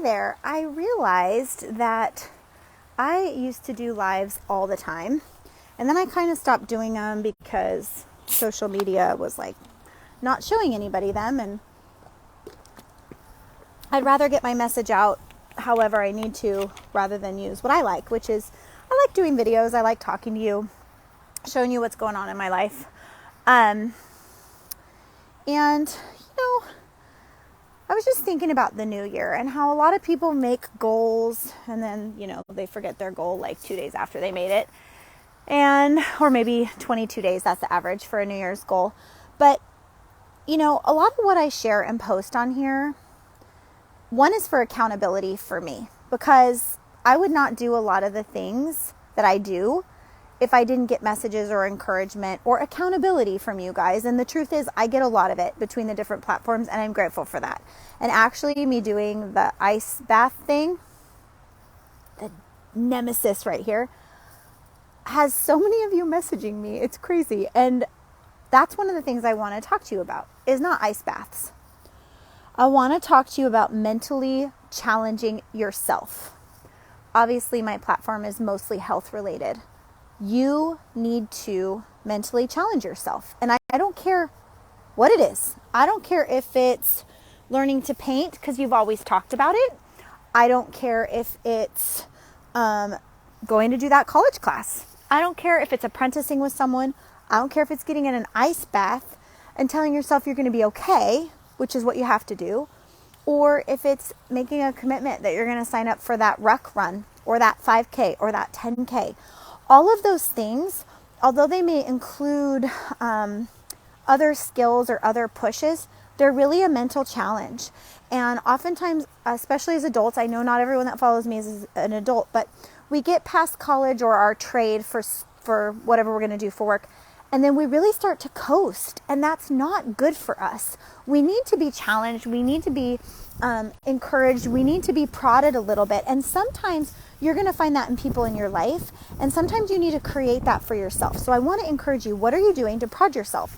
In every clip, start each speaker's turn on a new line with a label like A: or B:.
A: there. I realized that I used to do lives all the time, and then I kind of stopped doing them because social media was like not showing anybody them, and I'd rather get my message out however I need to rather than use what I like, which is I like doing videos. I like talking to you, showing you what's going on in my life. And, I was just thinking about the new year and how a lot of people make goals and then, they forget their goal like 2 days after they made it. Or maybe 22 days, that's the average for a New Year's goal. But, a lot of what I share and post on here, one is for accountability for me, because I would not do a lot of the things that I do if I didn't get messages or encouragement or accountability from you guys. And the truth is, I get a lot of it between the different platforms, and I'm grateful for that. And actually, me doing the ice bath thing, the nemesis right here, has so many of you messaging me. It's crazy. And that's one of the things I want to talk to you about, is not ice baths. I want to talk to you about mentally challenging yourself. Obviously, my platform is mostly health related. You need to mentally challenge yourself. And I don't care what it is. I don't care if it's learning to paint because you've always talked about it. I don't care if it's going to do that college class. I don't care if it's apprenticing with someone. I don't care if it's getting in an ice bath and telling yourself you're going to be okay, which is what you have to do. Or if it's making a commitment that you're going to sign up for that ruck run or that 5K or that 10K. All of those things, although they may include other skills or other pushes, they're really a mental challenge. And oftentimes, especially as adults, I know not everyone that follows me is an adult, but we get past college or our trade for whatever we're going to do for work, and then we really start to coast, and that's not good for us. We need to be challenged. We need to be encouraged. We need to be prodded a little bit. And sometimes you're going to find that in people in your life, and sometimes you need to create that for yourself. So I want to encourage you. What are you doing to prod yourself?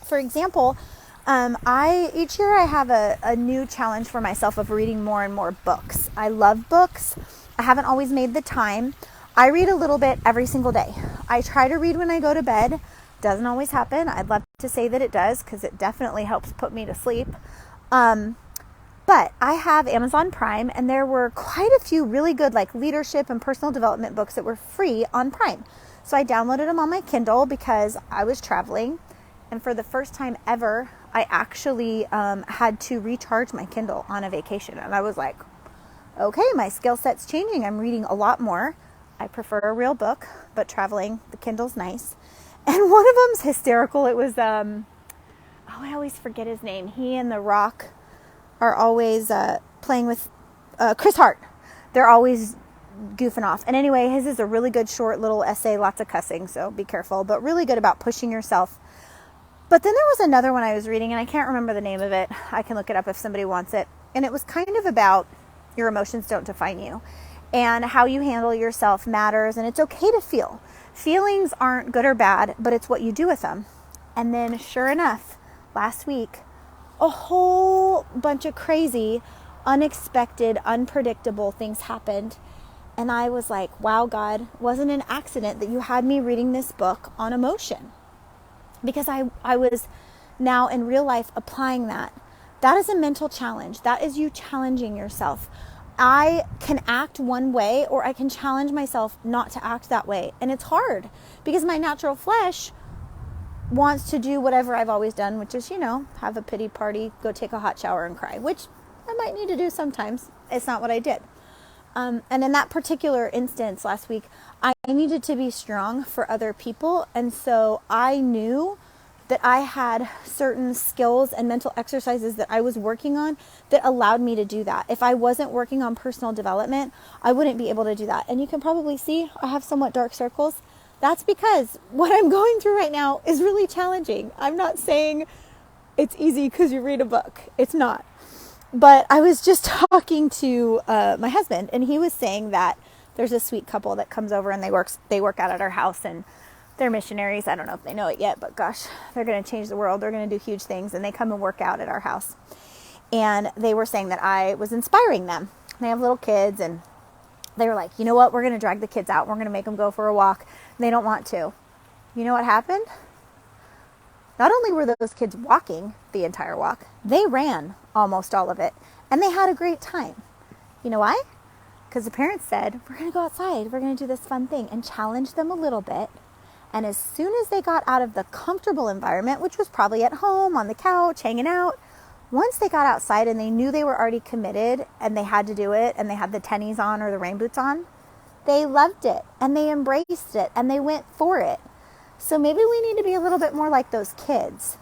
A: For example, each year I have a new challenge for myself of reading more and more books. I love books. I haven't always made the time. I read a little bit every single day. I try to read when I go to bed. Doesn't always happen. I'd love to say that it does, because it definitely helps put me to sleep. But I have Amazon Prime, and there were quite a few really good like leadership and personal development books that were free on Prime. So I downloaded them on my Kindle because I was traveling. And for the first time ever, I actually had to recharge my Kindle on a vacation. And I was like, okay, my skill set's changing. I'm reading a lot more. I prefer a real book, but traveling, the Kindle's nice. And one of them's hysterical. It was, I always forget his name. He and The Rock are always playing with Chris Hart. They're always goofing off. And anyway, his is a really good short little essay, lots of cussing, so be careful, but really good about pushing yourself. But then there was another one I was reading, and I can't remember the name of it. I can look it up if somebody wants it. And it was kind of about your emotions don't define you, and how you handle yourself matters, and it's okay to feel. Feelings aren't good or bad, but it's what you do with them. And then sure enough, last week, a whole bunch of crazy, unexpected, unpredictable things happened. And I was like, wow, God, it wasn't an accident that you had me reading this book on emotion. Because I was now in real life applying that. That is a mental challenge. That is you challenging yourself. I can act one way, or I can challenge myself not to act that way. And it's hard because my natural flesh wants to do whatever I've always done, which is, have a pity party, go take a hot shower and cry, which I might need to do sometimes. It's not what I did. And in that particular instance last week, I needed to be strong for other people. And so I knew that I had certain skills and mental exercises that I was working on that allowed me to do that. If I wasn't working on personal development, I wouldn't be able to do that. And you can probably see I have somewhat dark circles. That's because what I'm going through right now is really challenging. I'm not saying it's easy because you read a book. It's not. But I was just talking to my husband, and he was saying that there's a sweet couple that comes over and they work out at our house, and they're missionaries. I don't know if they know it yet, but gosh, they're going to change the world. They're going to do huge things, and they come and work out at our house. And they were saying that I was inspiring them. They have little kids, and they were like, you know what? We're going to drag the kids out. We're going to make them go for a walk. They don't want to. You know what happened? Not only were those kids walking the entire walk, they ran almost all of it. And they had a great time. You know why? Because the parents said, we're going to go outside. We're going to do this fun thing, and challenge them a little bit. And as soon as they got out of the comfortable environment, which was probably at home, on the couch, hanging out, once they got outside and they knew they were already committed and they had to do it and they had the tennies on or the rain boots on, they loved it and they embraced it and they went for it. So maybe we need to be a little bit more like those kids.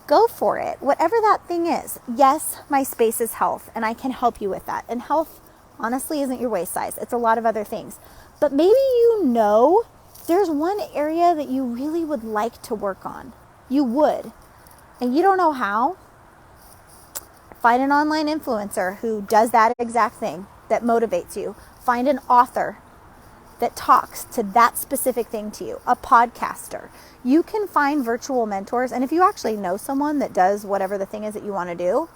A: Go for it, whatever that thing is. Yes, my space is health, and I can help you with that. And health, honestly, isn't your waist size. It's a lot of other things. But maybe you know there's one area that you really would like to work on. You would. And you don't know how. Find an online influencer who does that exact thing, that motivates you. Find an author that talks to that specific thing to you, a podcaster. You can find virtual mentors, and if you actually know someone that does whatever the thing is that you want to do,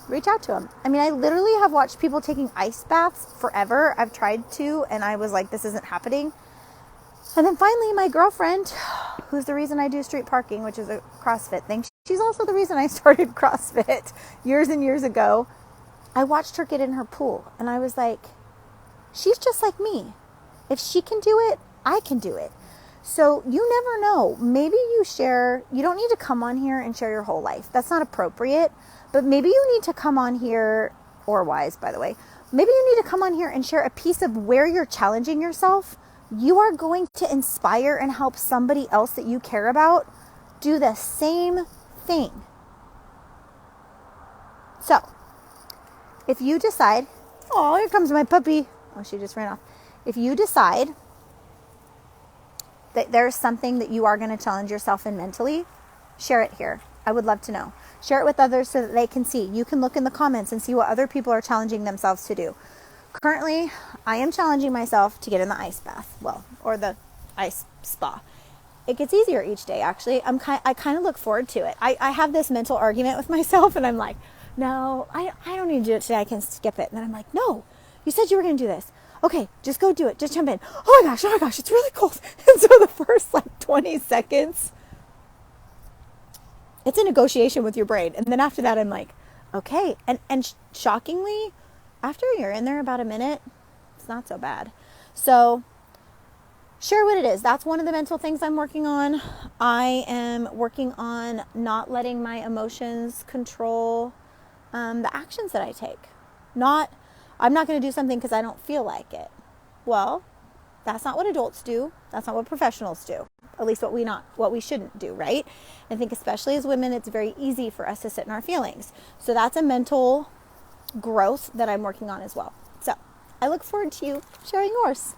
A: reach out to them. I mean, I literally have watched people taking ice baths forever. I've tried to, and I was like, this isn't happening. And then finally, my girlfriend, who's the reason I do street parking, which is a CrossFit thing, she's also the reason I started CrossFit years and years ago. I watched her get in her pool, and I was like, she's just like me. If she can do it, I can do it. So you never know. Maybe you don't need to come on here and share your whole life. That's not appropriate. But maybe you need to come on here, or wise, by the way. Maybe you need to come on here and share a piece of where you're challenging yourself. You are going to inspire and help somebody else that you care about do the same thing. So, if you decide, oh, here comes my puppy. Oh, she just ran off. If you decide that there's something that you are going to challenge yourself in mentally, share it here. I would love to know. Share it with others so that they can see. You can look in the comments and see what other people are challenging themselves to do. Currently, I am challenging myself to get in the ice bath. Well, or the ice spa. It gets easier each day, actually. I kind of look forward to it. I have this mental argument with myself, and I'm like, no, I don't need to do it today. I can skip it. And then I'm like, no, you said you were going to do this. Okay, just go do it. Just jump in. Oh my gosh, it's really cold. And so the first 20 seconds, it's a negotiation with your brain. And then after that, I'm like, okay. And shockingly, after you're in there about a minute, it's not so bad. So share what it is. That's one of the mental things I'm working on. I am working on not letting my emotions control the actions that I take. I'm not going to do something because I don't feel like it. Well, that's not what adults do. That's not what professionals do. At least what we shouldn't do, right? I think especially as women, it's very easy for us to sit in our feelings. So that's a mental growth that I'm working on as well. So I look forward to you sharing yours.